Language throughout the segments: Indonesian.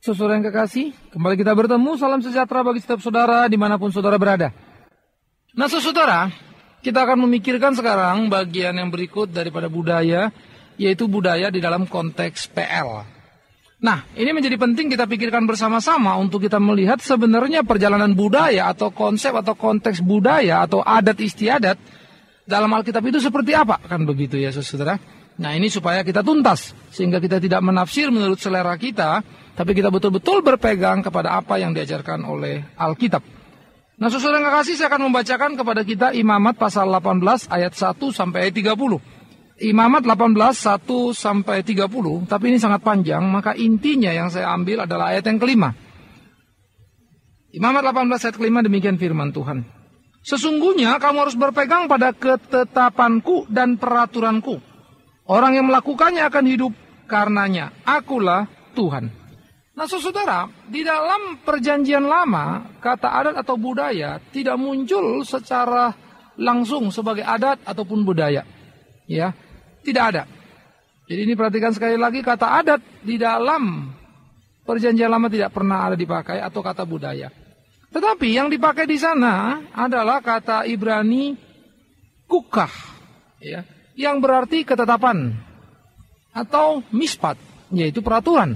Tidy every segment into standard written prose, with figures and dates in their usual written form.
Saudara yang kekasih, kembali kita bertemu. Salam sejahtera bagi setiap saudara dimanapun saudara berada. Nah saudara, kita akan memikirkan sekarang bagian yang berikut daripada budaya, yaitu budaya di dalam konteks PL. Nah, ini menjadi penting kita pikirkan bersama-sama untuk kita melihat sebenarnya perjalanan budaya atau konsep atau konteks budaya atau adat istiadat dalam Alkitab itu seperti apa, kan begitu ya saudara. Nah ini supaya kita tuntas, sehingga kita tidak menafsir menurut selera kita, tapi kita betul-betul berpegang kepada apa yang diajarkan oleh Alkitab. Nah saudara yang kekasih, saya akan membacakan kepada kita Imamat pasal 18 ayat 1 sampai 30. Imamat 18, 1 sampai 30, tapi ini sangat panjang, maka intinya yang saya ambil adalah ayat yang kelima. Imamat 18 ayat kelima, demikian firman Tuhan. Sesungguhnya kamu harus berpegang pada ketetapanku dan peraturanku. Orang yang melakukannya akan hidup karenanya. Akulah Tuhan. Nah saudara, di dalam perjanjian lama, kata adat atau budaya tidak muncul secara langsung sebagai adat ataupun budaya. Ya, tidak ada. Jadi ini perhatikan sekali lagi, kata adat di dalam perjanjian lama tidak pernah ada dipakai atau kata budaya. Tetapi yang dipakai di sana adalah kata Ibrani kukah, ya, yang berarti ketetapan atau mispat, yaitu peraturan.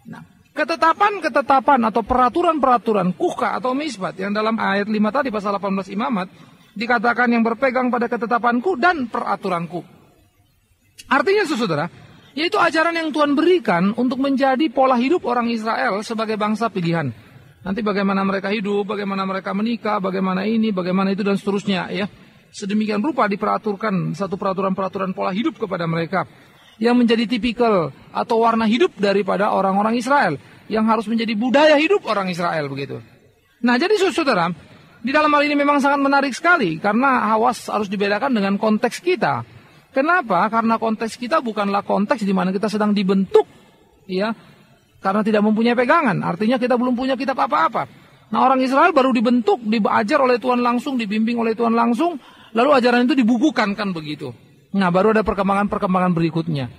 Nah, ketetapan-ketetapan atau peraturan-peraturan kukah atau mispat yang dalam ayat 5 tadi pasal 18 Imamat dikatakan yang berpegang pada ketetapanku dan peraturanku. Artinya saudara, yaitu ajaran yang Tuhan berikan untuk menjadi pola hidup orang Israel sebagai bangsa pilihan. Nanti bagaimana mereka hidup, bagaimana mereka menikah, bagaimana ini, bagaimana itu dan seterusnya, ya. Sedemikian rupa diperaturkan satu peraturan-peraturan pola hidup kepada mereka yang menjadi tipikal atau warna hidup daripada orang-orang Israel yang harus menjadi budaya hidup orang Israel begitu. Nah, jadi saudara, di dalam hal ini memang sangat menarik sekali karena harus dibedakan dengan konteks kita. Kenapa? Karena konteks kita bukanlah konteks di mana kita sedang dibentuk, ya, karena tidak mempunyai pegangan. Artinya kita belum punya kitab apa-apa. Nah, orang Israel baru dibentuk, diajar oleh Tuhan langsung, dibimbing oleh Tuhan langsung. Lalu ajaran itu dibukukan kan begitu. Nah baru ada perkembangan-perkembangan berikutnya.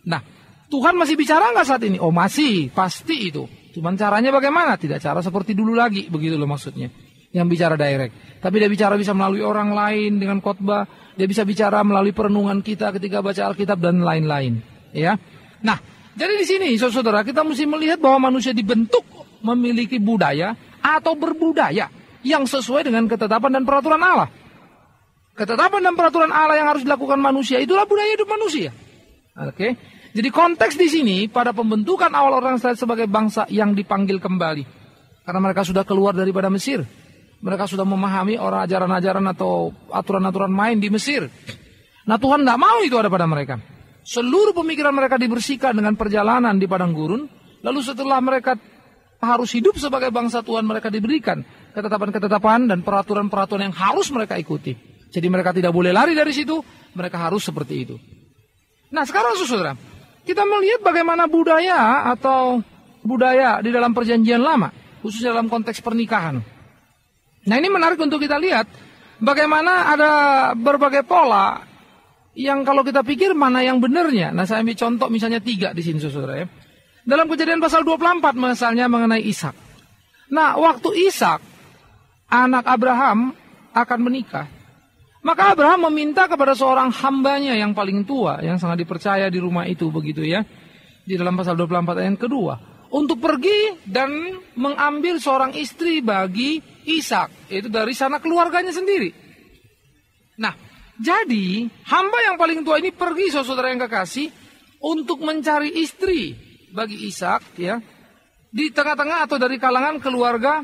Nah Tuhan masih bicara nggak saat ini? Oh masih, pasti itu. Cuman caranya bagaimana? Tidak cara seperti dulu lagi, begitu loh maksudnya. Yang bicara direct. Tapi dia bicara bisa melalui orang lain dengan khotbah. Dia bisa bicara melalui perenungan kita ketika baca Alkitab dan lain-lain. Ya. Nah jadi di sini saudara kita mesti melihat bahwa manusia dibentuk memiliki budaya atau berbudaya yang sesuai dengan ketetapan dan peraturan Allah. Ketetapan dan peraturan Allah yang harus dilakukan manusia itulah budaya hidup manusia. Oke. Jadi konteks di sini pada pembentukan awal orang Israel sebagai bangsa yang dipanggil kembali. Karena mereka sudah keluar daripada Mesir. Mereka sudah memahami orang ajaran-ajaran atau aturan-aturan main di Mesir. Nah Tuhan tidak mau itu ada pada mereka. Seluruh pemikiran mereka dibersihkan dengan perjalanan di padang gurun. Lalu setelah mereka harus hidup sebagai bangsa Tuhan, mereka diberikan ketetapan-ketetapan dan peraturan-peraturan yang harus mereka ikuti. Jadi mereka tidak boleh lari dari situ, mereka harus seperti itu. Nah sekarang saudara, kita melihat bagaimana budaya atau budaya di dalam perjanjian lama, khususnya dalam konteks pernikahan. Nah ini menarik untuk kita lihat, bagaimana ada berbagai pola yang kalau kita pikir mana yang benarnya. Nah saya ambil contoh misalnya 3 di sini saudara ya. Dalam Kejadian pasal 24 misalnya mengenai Ishak. Nah waktu Ishak, anak Abraham akan menikah. Maka Abraham meminta kepada seorang hambanya yang paling tua, yang sangat dipercaya di rumah itu begitu ya. Di dalam pasal 24 ayat kedua. Untuk pergi dan mengambil seorang istri bagi Ishak. Itu dari sana keluarganya sendiri. Nah, jadi hamba yang paling tua ini pergi saudara yang kekasih untuk mencari istri bagi Ishak ya. Di tengah-tengah atau dari kalangan keluarga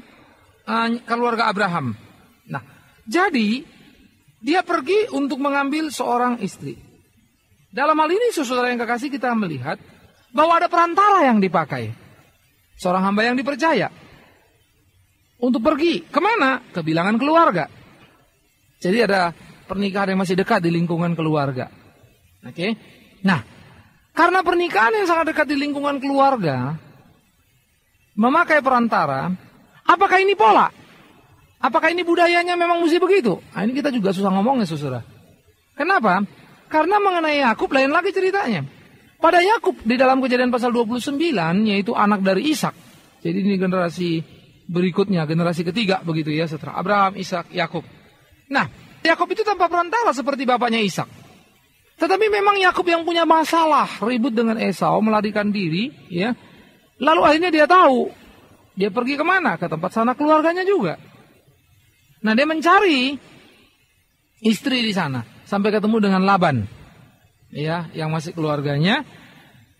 Abraham. Nah, jadi dia pergi untuk mengambil seorang istri. Dalam hal ini saudara yang kekasih kita melihat bahwa ada perantara yang dipakai. Seorang hamba yang dipercaya. Untuk pergi. Kemana? Ke bilangan keluarga. Jadi ada pernikahan yang masih dekat di lingkungan keluarga. Oke. Nah, karena pernikahan yang sangat dekat di lingkungan keluarga, memakai perantara, apakah ini pola? Apakah ini budayanya memang mesti begitu? Nah, ini kita juga susah ngomongnya, saudara. Kenapa? Karena mengenai Yakub lain lagi ceritanya. Pada Yakub di dalam Kejadian pasal 29, yaitu anak dari Ishak. Jadi ini generasi berikutnya, generasi ketiga begitu ya, setelah Abraham, Ishak, Yakub. Nah, Yakub itu tanpa perantara seperti bapaknya Ishak. Tetapi memang Yakub yang punya masalah, ribut dengan Esau, melarikan diri, ya. Lalu akhirnya dia tahu, dia pergi kemana? Ke tempat sanak keluarganya juga. Nah, dia mencari istri di sana sampai ketemu dengan Laban, ya, yang masih keluarganya.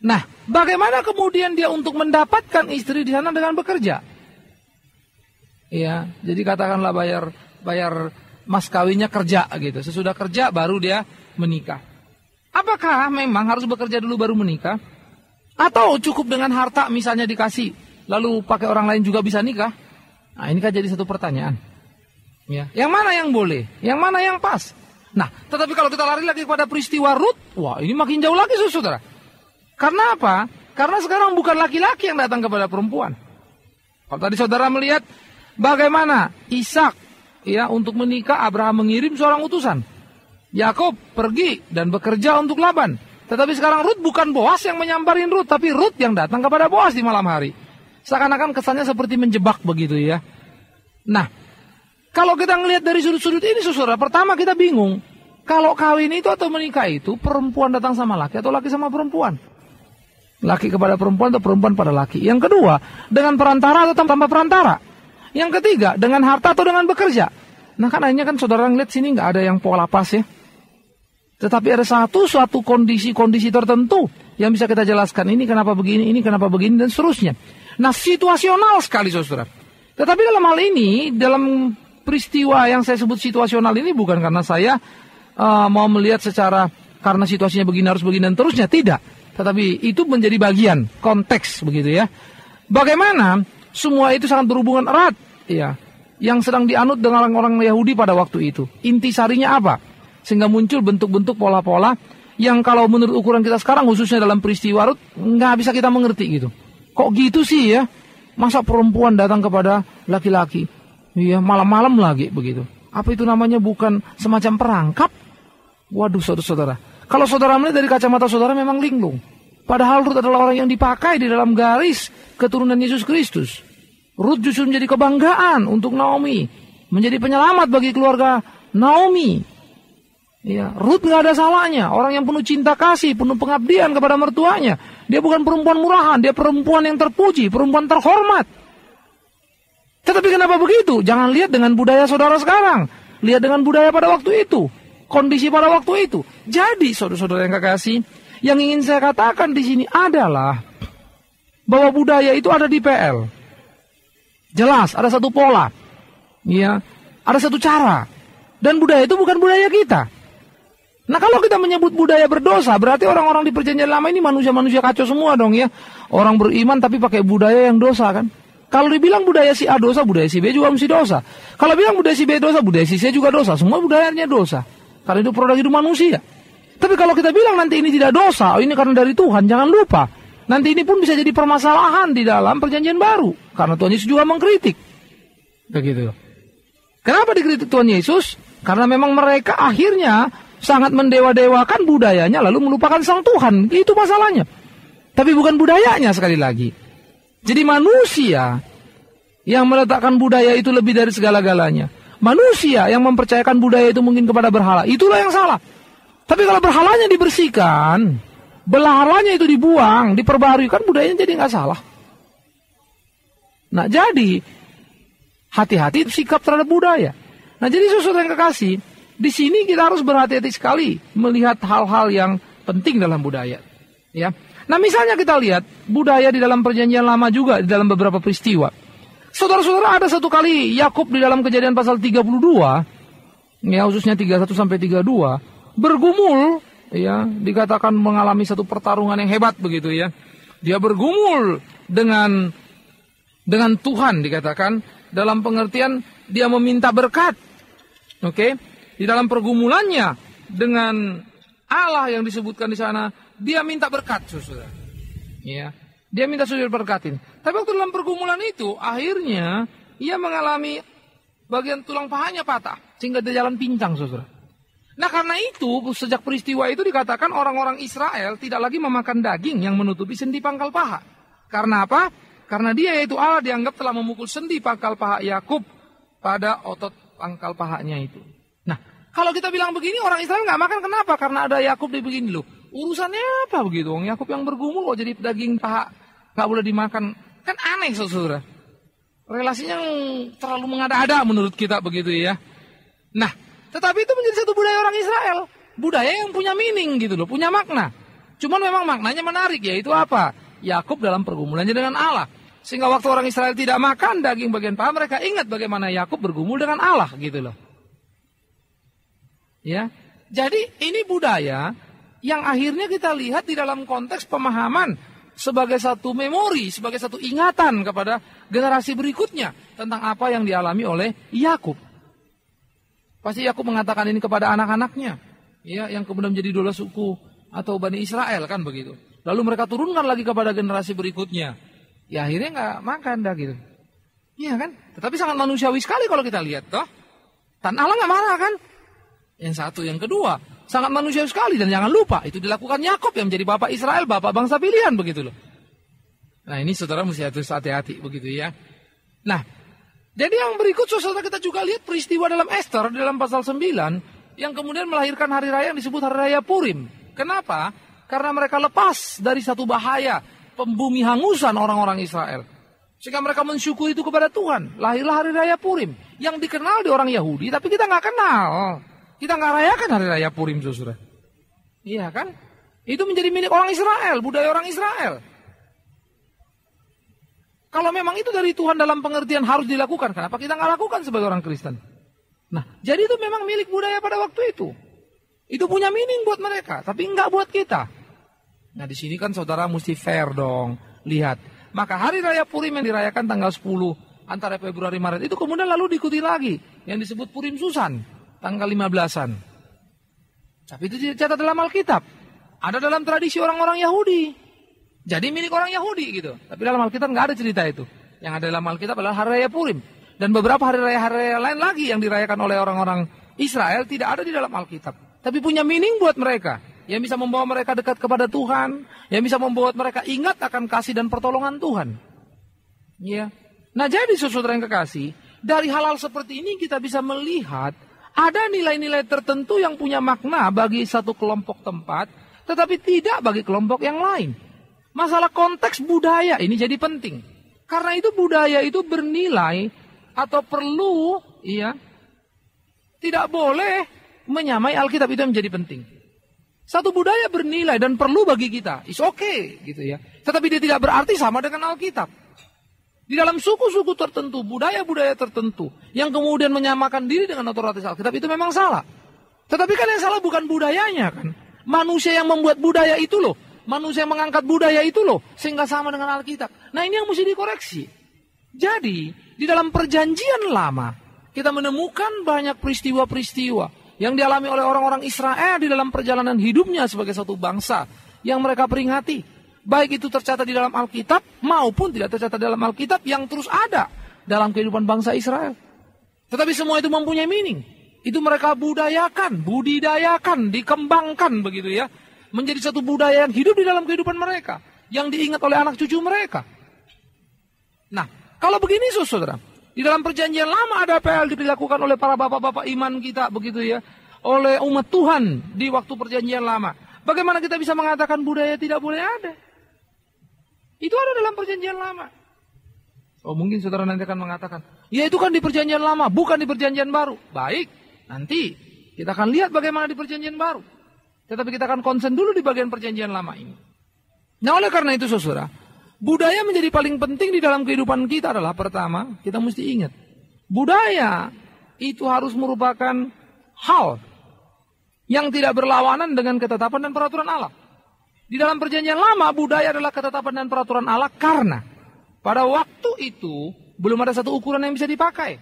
Nah, bagaimana kemudian dia untuk mendapatkan istri di sana dengan bekerja? Ya, jadi katakanlah bayar mas kawinnya kerja gitu. Sesudah kerja baru dia menikah. Apakah memang harus bekerja dulu baru menikah? Atau cukup dengan harta misalnya dikasih, lalu pakai orang lain juga bisa nikah? Nah, ini kan jadi satu pertanyaan. Ya, yang mana yang boleh? Yang mana yang pas? Nah, tetapi kalau kita lari lagi kepada peristiwa Rut, wah ini makin jauh lagi saudara. Karena apa? Karena sekarang bukan laki-laki yang datang kepada perempuan. Kalau tadi saudara melihat bagaimana Ishak, ya, untuk menikah Abraham mengirim seorang utusan. Yakub pergi dan bekerja untuk Laban. Tetapi sekarang Rut bukan Boas yang menyambarin Rut, tapi Rut yang datang kepada Boas di malam hari. Seakan-akan kesannya seperti menjebak begitu ya. Nah, kalau kita ngelihat dari sudut-sudut ini saudara, pertama kita bingung. Kalau kawin itu atau menikah itu perempuan datang sama laki atau laki sama perempuan? Laki kepada perempuan atau perempuan pada laki? Yang kedua, dengan perantara atau tanpa perantara? Yang ketiga, dengan harta atau dengan bekerja? Nah kan akhirnya kan saudara ngeliat sini nggak ada yang pola pas ya. Tetapi ada suatu kondisi-kondisi tertentu yang bisa kita jelaskan. Ini kenapa begini, dan seterusnya. Nah, situasional sekali saudara. Tetapi dalam hal ini, dalam peristiwa yang saya sebut situasional ini bukan karena saya mau melihat secara karena situasinya begini harus begini dan terusnya, tidak. Tetapi itu menjadi bagian konteks begitu ya. Bagaimana semua itu sangat berhubungan erat ya, yang sedang dianut dengan orang-orang Yahudi pada waktu itu. Intisarinya apa? Sehingga muncul bentuk-bentuk pola-pola yang kalau menurut ukuran kita sekarang khususnya dalam peristiwa Rut nggak bisa kita mengerti gitu. Kok gitu sih ya? Masa perempuan datang kepada laki-laki? Iya, malam-malam lagi begitu. Apa itu namanya bukan semacam perangkap? Waduh saudara-saudara. Kalau saudara melihat dari kacamata saudara memang linglung. Padahal Rut adalah orang yang dipakai di dalam garis keturunan Yesus Kristus. Rut justru menjadi kebanggaan untuk Naomi. Menjadi penyelamat bagi keluarga Naomi. Ya, Rut nggak ada salahnya. Orang yang penuh cinta kasih, penuh pengabdian kepada mertuanya. Dia bukan perempuan murahan, dia perempuan yang terpuji, perempuan terhormat. Tetapi kenapa begitu? Jangan lihat dengan budaya saudara sekarang. Lihat dengan budaya pada waktu itu. Kondisi pada waktu itu. Jadi saudara-saudara yang kekasih, yang ingin saya katakan di sini adalah bahwa budaya itu ada di PL. Jelas, ada satu pola. Ya, ada satu cara. Dan budaya itu bukan budaya kita. Nah, kalau kita menyebut budaya berdosa, berarti orang-orang di perjanjian lama ini manusia-manusia kacau semua dong ya. Orang beriman tapi pakai budaya yang dosa kan. Kalau dibilang budaya si A dosa, budaya si B juga mesti dosa. Kalau bilang budaya si B dosa, budaya si C juga dosa. Semua budayanya dosa. Karena itu produk hidup manusia. Tapi kalau kita bilang nanti ini tidak dosa, ini karena dari Tuhan, jangan lupa. Nanti ini pun bisa jadi permasalahan di dalam perjanjian baru. Karena Tuhan Yesus juga mengkritik. Begitu. Kenapa dikritik Tuhan Yesus? Karena memang mereka akhirnya sangat mendewa-dewakan budayanya lalu melupakan sang Tuhan. Itu masalahnya. Tapi bukan budayanya sekali lagi. Jadi manusia yang meletakkan budaya itu lebih dari segala-galanya. Manusia yang mempercayakan budaya itu mungkin kepada berhala. Itulah yang salah. Tapi kalau berhalanya dibersihkan, belahalanya itu dibuang, diperbarui, kan budayanya jadi nggak salah. Nah jadi hati-hati sikap terhadap budaya. Nah jadi saudara yang kekasih, di sini kita harus berhati-hati sekali melihat hal-hal yang penting dalam budaya. Ya. Nah misalnya kita lihat budaya di dalam perjanjian lama juga di dalam beberapa peristiwa. Saudara-saudara ada satu kali Yakub di dalam Kejadian pasal 32, ya khususnya 31 sampai 32, bergumul, ya dikatakan mengalami satu pertarungan yang hebat begitu ya. Dia bergumul dengan Tuhan dikatakan dalam pengertian dia meminta berkat. Oke, di dalam pergumulannya dengan Allah yang disebutkan di sana, dia minta berkat, saudara. Ya, dia minta saudara berkatin. Tapi waktu dalam pergumulan itu, akhirnya ia mengalami bagian tulang pahanya patah, sehingga dia jalan pincang, saudara. Nah karena itu, sejak peristiwa itu dikatakan orang-orang Israel tidak lagi memakan daging yang menutupi sendi pangkal paha. Karena apa? Karena dia yaitu Allah dianggap telah memukul sendi pangkal paha Yakub pada otot pangkal pahanya itu. Nah, kalau kita bilang begini, orang Israel nggak makan, kenapa? Karena ada Yakub di begini loh. Urusannya apa begitu? Yakub yang bergumul kok jadi daging paha nggak boleh dimakan. Kan aneh, saudara. Relasinya terlalu mengada-ada menurut kita begitu ya. Nah, tetapi itu menjadi satu budaya orang Israel. Budaya yang punya meaning gitu loh, punya makna. Cuman memang maknanya menarik, yaitu apa? Yakub dalam pergumulannya dengan Allah. Sehingga waktu orang Israel tidak makan daging bagian paha, mereka ingat bagaimana Yakub bergumul dengan Allah gitu loh. Ya. Jadi ini budaya yang akhirnya kita lihat di dalam konteks pemahaman sebagai satu memori, sebagai satu ingatan kepada generasi berikutnya tentang apa yang dialami oleh Yakub. Pasti Yakub mengatakan ini kepada anak-anaknya, ya, yang kemudian menjadi idola suku atau Bani Israel kan begitu. Lalu mereka turunkan lagi kepada generasi berikutnya. Ya akhirnya nggak makan dah gitu. Iya kan? Tetapi sangat manusiawi sekali kalau kita lihat toh. Dan Allah nggak marah kan? Yang satu, yang kedua, sangat manusiawi sekali, dan jangan lupa itu dilakukan Yakub yang menjadi bapak Israel, bapak bangsa pilihan begitu loh. Nah ini saudara mesti harus hati-hati begitu ya. Nah. Jadi yang berikut saudara kita juga lihat peristiwa dalam Ester dalam pasal 9 yang kemudian melahirkan hari raya yang disebut hari raya Purim. Kenapa? Karena mereka lepas dari satu bahaya pembumi hangusan orang-orang Israel. Sehingga mereka mensyukuri itu kepada Tuhan. Lahirlah hari raya Purim yang dikenal di orang Yahudi tapi kita nggak kenal. Kita nggak rayakan hari raya Purim saudara. Iya kan? Itu menjadi milik orang Israel, budaya orang Israel. Kalau memang itu dari Tuhan dalam pengertian harus dilakukan, kenapa kita nggak lakukan sebagai orang Kristen? Nah, jadi itu memang milik budaya pada waktu itu. Itu punya meaning buat mereka, tapi nggak buat kita. Nah, di sini kan saudara mesti fair dong. Lihat, maka hari raya Purim yang dirayakan tanggal 10 antara Februari Maret itu kemudian lalu diikuti lagi yang disebut Purim Susan tanggal 15-an. Tapi itu dicatat dalam Alkitab. Ada dalam tradisi orang-orang Yahudi. Jadi milik orang Yahudi gitu. Tapi dalam Alkitab nggak ada cerita itu. Yang ada dalam Alkitab adalah hari raya Purim. Dan beberapa hari raya lain lagi yang dirayakan oleh orang-orang Israel tidak ada di dalam Alkitab. Tapi punya meaning buat mereka. Yang bisa membawa mereka dekat kepada Tuhan. Yang bisa membuat mereka ingat akan kasih dan pertolongan Tuhan. Ya. Nah jadi saudara yang kekasih, dari hal-hal seperti ini kita bisa melihat ada nilai-nilai tertentu yang punya makna bagi satu kelompok tempat, tetapi tidak bagi kelompok yang lain. Masalah konteks budaya ini jadi penting. Karena itu budaya itu bernilai atau perlu, ya, tidak boleh menyamai Alkitab, itu yang menjadi penting. Satu budaya bernilai dan perlu bagi kita, is okay, gitu ya. Tetapi dia tidak berarti sama dengan Alkitab. Di dalam suku-suku tertentu, budaya-budaya tertentu, yang kemudian menyamakan diri dengan otoritas Alkitab itu memang salah. Tetapi kan yang salah bukan budayanya kan. Manusia yang membuat budaya itu loh. Manusia yang mengangkat budaya itu loh, sehingga sama dengan Alkitab. Nah ini yang mesti dikoreksi. Jadi, di dalam perjanjian lama, kita menemukan banyak peristiwa-peristiwa yang dialami oleh orang-orang Israel di dalam perjalanan hidupnya sebagai satu bangsa yang mereka peringati. Baik itu tercatat di dalam Alkitab maupun tidak tercatat dalam Alkitab yang terus ada dalam kehidupan bangsa Israel. Tetapi semua itu mempunyai meaning. Itu mereka budayakan, budidayakan, dikembangkan begitu ya. Menjadi satu budaya yang hidup di dalam kehidupan mereka. Yang diingat oleh anak cucu mereka. Nah, kalau begini saudara. Di dalam perjanjian lama ada apa yang dilakukan oleh para bapak-bapak iman kita begitu ya. Oleh umat Tuhan di waktu perjanjian lama. Bagaimana kita bisa mengatakan budaya tidak boleh ada? Itu ada dalam perjanjian lama. Oh mungkin saudara nanti akan mengatakan. Ya itu kan di perjanjian lama, bukan di perjanjian baru. Baik, nanti kita akan lihat bagaimana di perjanjian baru. Tetapi kita akan konsen dulu di bagian perjanjian lama ini. Nah oleh karena itu saudara, budaya menjadi paling penting di dalam kehidupan kita adalah pertama, kita mesti ingat. Budaya itu harus merupakan hal yang tidak berlawanan dengan ketetapan dan peraturan Allah. Di dalam perjanjian lama, budaya adalah ketetapan dan peraturan Allah karena pada waktu itu belum ada satu ukuran yang bisa dipakai.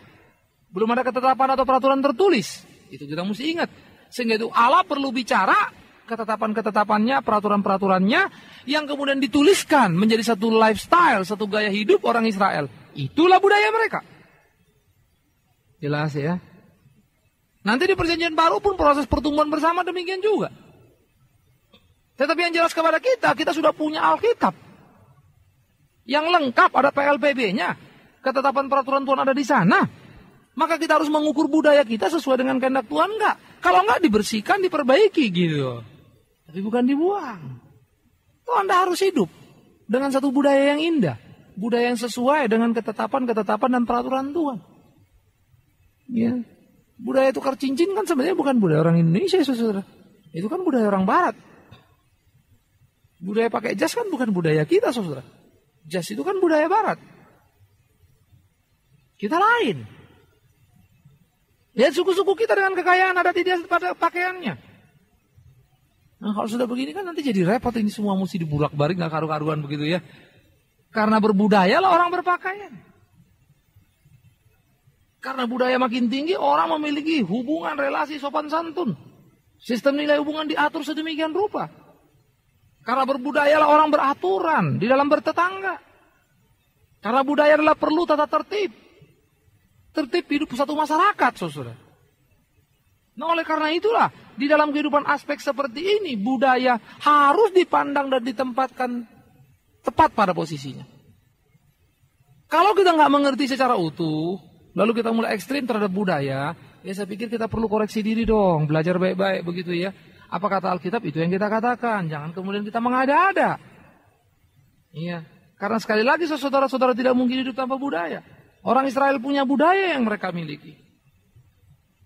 Belum ada ketetapan atau peraturan tertulis. Itu kita mesti ingat. Sehingga itu Allah perlu bicara ketetapan-ketetapannya, peraturan-peraturannya yang kemudian dituliskan menjadi satu lifestyle, satu gaya hidup orang Israel. Itulah budaya mereka. Jelas ya? Nanti di perjanjian baru pun proses pertumbuhan bersama demikian juga. Tetapi yang jelas kepada kita sudah punya Alkitab. Yang lengkap, ada PLPB-nya. Ketetapan peraturan Tuhan ada di sana. Maka kita harus mengukur budaya kita sesuai dengan kehendak Tuhan enggak. Kalau enggak dibersihkan, diperbaiki gitu. Tapi bukan dibuang. Tuh Anda harus hidup dengan satu budaya yang indah. Budaya yang sesuai dengan ketetapan-ketetapan dan peraturan Tuhan. Ya. Budaya tukar cincin kan sebenarnya bukan budaya orang Indonesia, saudara. Itu kan budaya orang Barat. Budaya pakai jas kan bukan budaya kita, saudara. Jas itu kan budaya Barat. Kita lain. Lihat suku-suku kita dengan kekayaan adat dia pada pakaiannya. Nah kalau sudah begini kan nanti jadi repot, ini semua mesti diburak-barik, gak karu-karuan begitu ya. Karena berbudaya lah orang berpakaian. Karena budaya makin tinggi, orang memiliki hubungan relasi sopan santun. Sistem nilai hubungan diatur sedemikian rupa. Karena berbudaya lah orang beraturan di dalam bertetangga. Karena budaya adalah perlu tata tertib. Tertib hidup satu masyarakat, saudara. Nah oleh karena itulah, di dalam kehidupan aspek seperti ini, budaya harus dipandang dan ditempatkan tepat pada posisinya. Kalau kita nggak mengerti secara utuh, lalu kita mulai ekstrim terhadap budaya, ya saya pikir kita perlu koreksi diri dong, belajar baik-baik begitu ya. Apa kata Alkitab itu yang kita katakan, jangan kemudian kita mengada-ada. Iya, karena sekali lagi saudara-saudara tidak mungkin hidup tanpa budaya. Orang Israel punya budaya yang mereka miliki.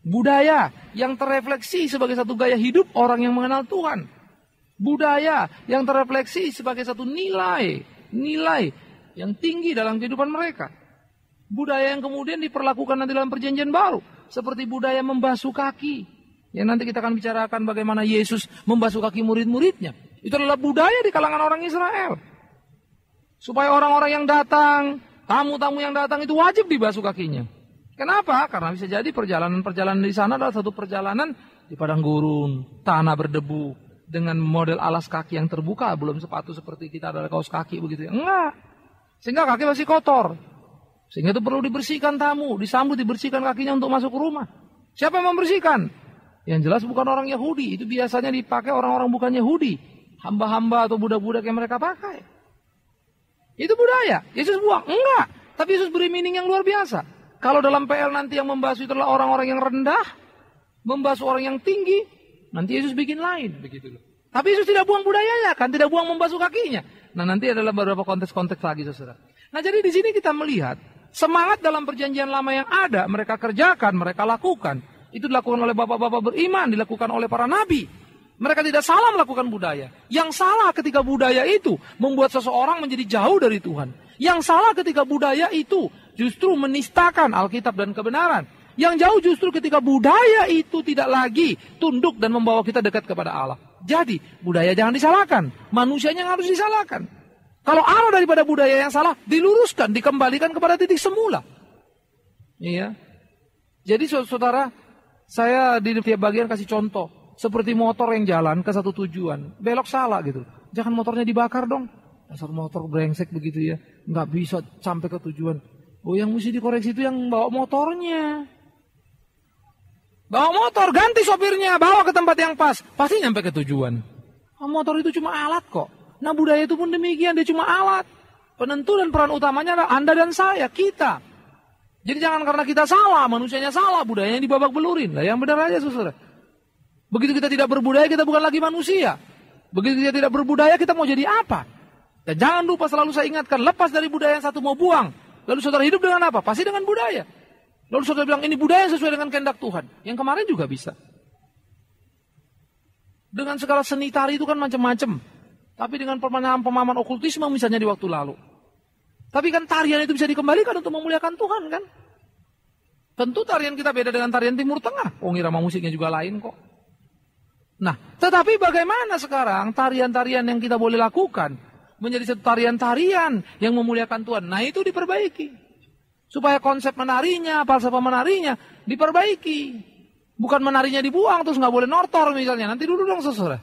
Budaya yang terrefleksi sebagai satu gaya hidup orang yang mengenal Tuhan. Budaya yang terrefleksi sebagai satu nilai yang tinggi dalam kehidupan mereka. Budaya yang kemudian diperlakukan nanti dalam perjanjian baru. Seperti budaya membasuh kaki. Yang nanti kita akan bicarakan bagaimana Yesus membasuh kaki murid-muridnya. Itu adalah budaya di kalangan orang Israel. Supaya orang-orang yang datang, tamu-tamu yang datang itu wajib dibasuh kakinya. Kenapa? Karena bisa jadi perjalanan-perjalanan di sana adalah satu perjalanan di padang gurun, tanah berdebu, dengan model alas kaki yang terbuka, belum sepatu seperti kita adalah kaos kaki begitu ya. Enggak. Sehingga kaki masih kotor. Sehingga itu perlu dibersihkan tamu, disambut dibersihkan kakinya untuk masuk ke rumah. Siapa yang membersihkan? Yang jelas bukan orang Yahudi, itu biasanya dipakai orang-orang bukan Yahudi. Hamba-hamba atau budak-budak yang mereka pakai. Itu budaya. Yesus buang? Enggak. Tapi Yesus beri meaning yang luar biasa. Kalau dalam PL nanti yang membasuh itu adalah orang-orang yang rendah, membasuh orang yang tinggi, nanti Yesus bikin lain. Begitu loh. Tapi Yesus tidak buang budayanya, kan tidak buang membasuh kakinya. Nah nanti adalah beberapa konteks-konteks lagi, saudara. Nah jadi di sini kita melihat semangat dalam perjanjian lama yang ada, mereka kerjakan, mereka lakukan. Itu dilakukan oleh bapak-bapak beriman, dilakukan oleh para nabi. Mereka tidak salah melakukan budaya. Yang salah ketika budaya itu membuat seseorang menjadi jauh dari Tuhan. Yang salah ketika budaya itu justru menistakan Alkitab dan kebenaran. Yang jauh justru ketika budaya itu tidak lagi tunduk dan membawa kita dekat kepada Allah. Jadi budaya jangan disalahkan, manusianya yang harus disalahkan. Kalau arah daripada budaya yang salah diluruskan, dikembalikan kepada titik semula. Iya. Jadi saudara, saya di tiap bagian kasih contoh. Seperti motor yang jalan ke satu tujuan, belok salah gitu. Jangan motornya dibakar dong. Dasar motor brengsek begitu ya. Nggak bisa sampai ke tujuan. Oh yang mesti dikoreksi itu yang bawa motornya. Bawa motor, ganti sopirnya, bawa ke tempat yang pas. Pasti nyampe ke tujuan. Motor itu cuma alat kok. Nah budaya itu pun demikian, dia cuma alat. Penentu dan peran utamanya adalah Anda dan saya, kita. Jadi jangan karena kita salah, manusianya salah, budayanya dibabak belurin. Lah yang benar aja saudara. Begitu kita tidak berbudaya, kita bukan lagi manusia. Begitu kita tidak berbudaya, kita mau jadi apa? Dan jangan lupa selalu saya ingatkan, lepas dari budaya yang satu mau buang. Lalu saudara hidup dengan apa? Pasti dengan budaya. Lalu saudara bilang, ini budaya yang sesuai dengan kehendak Tuhan. Yang kemarin juga bisa. Dengan segala seni tari itu kan macam-macam. Tapi dengan pemahaman okultisme misalnya di waktu lalu. Tapi kan tarian itu bisa dikembalikan untuk memuliakan Tuhan kan? Tentu tarian kita beda dengan tarian Timur Tengah. Oh irama musiknya juga lain kok. Nah, tetapi bagaimana sekarang tarian-tarian yang kita boleh lakukan menjadi satu tarian-tarian yang memuliakan Tuhan. Nah, itu diperbaiki. Supaya konsep menarinya, falsafah menarinya diperbaiki. Bukan menarinya dibuang terus nggak boleh nortor misalnya. Nanti dulu dong saudara.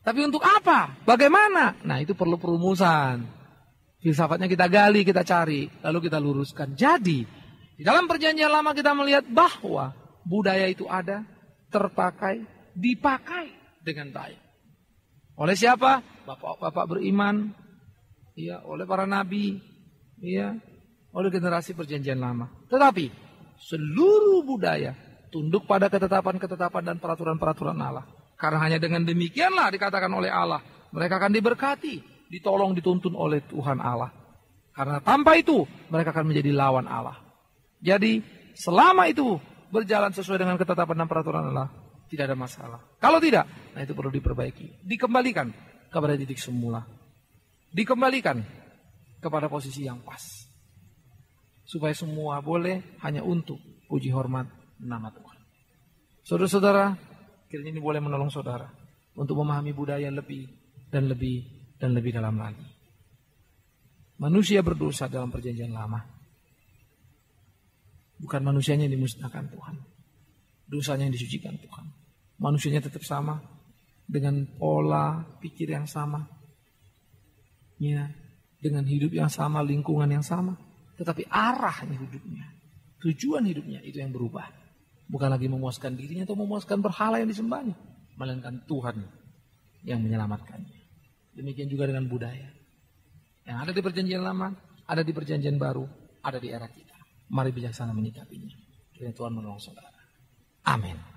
Tapi untuk apa? Bagaimana? Nah, itu perlu perumusan. Filsafatnya kita gali, kita cari, lalu kita luruskan. Jadi, di dalam perjanjian lama kita melihat bahwa budaya itu ada, terpakai, dipakai dengan baik. Oleh siapa? Bapak-bapak beriman, ya, oleh para nabi, ya, oleh generasi perjanjian lama. Tetapi seluruh budaya tunduk pada ketetapan-ketetapan dan peraturan-peraturan Allah. Karena hanya dengan demikianlah dikatakan oleh Allah, mereka akan diberkati, ditolong, dituntun oleh Tuhan Allah. Karena tanpa itu mereka akan menjadi lawan Allah. Jadi selama itu berjalan sesuai dengan ketetapan dan peraturan Allah, tidak ada masalah. Kalau tidak, nah itu perlu diperbaiki. Dikembalikan kepada titik semula. Dikembalikan kepada posisi yang pas. Supaya semua boleh hanya untuk puji hormat nama Tuhan. Saudara-saudara, kiranya ini boleh menolong saudara untuk memahami budaya lebih dan lebih dan lebih dalam lagi. Manusia berdosa dalam perjanjian lama. Bukan manusianya yang dimusnahkan Tuhan. Dosanya yang disucikan Tuhan. Manusianya tetap sama. Dengan pola pikir yang sama. Ya, dengan hidup yang sama, lingkungan yang sama. Tetapi arahnya hidupnya. Tujuan hidupnya itu yang berubah. Bukan lagi memuaskan dirinya atau memuaskan berhala yang disembahnya. Melainkan Tuhan yang menyelamatkannya. Demikian juga dengan budaya. Yang ada di perjanjian lama, ada di perjanjian baru, ada di era kita. Mari bijaksana menyikapinya. Kiranya Tuhan menolong saudara. Amin.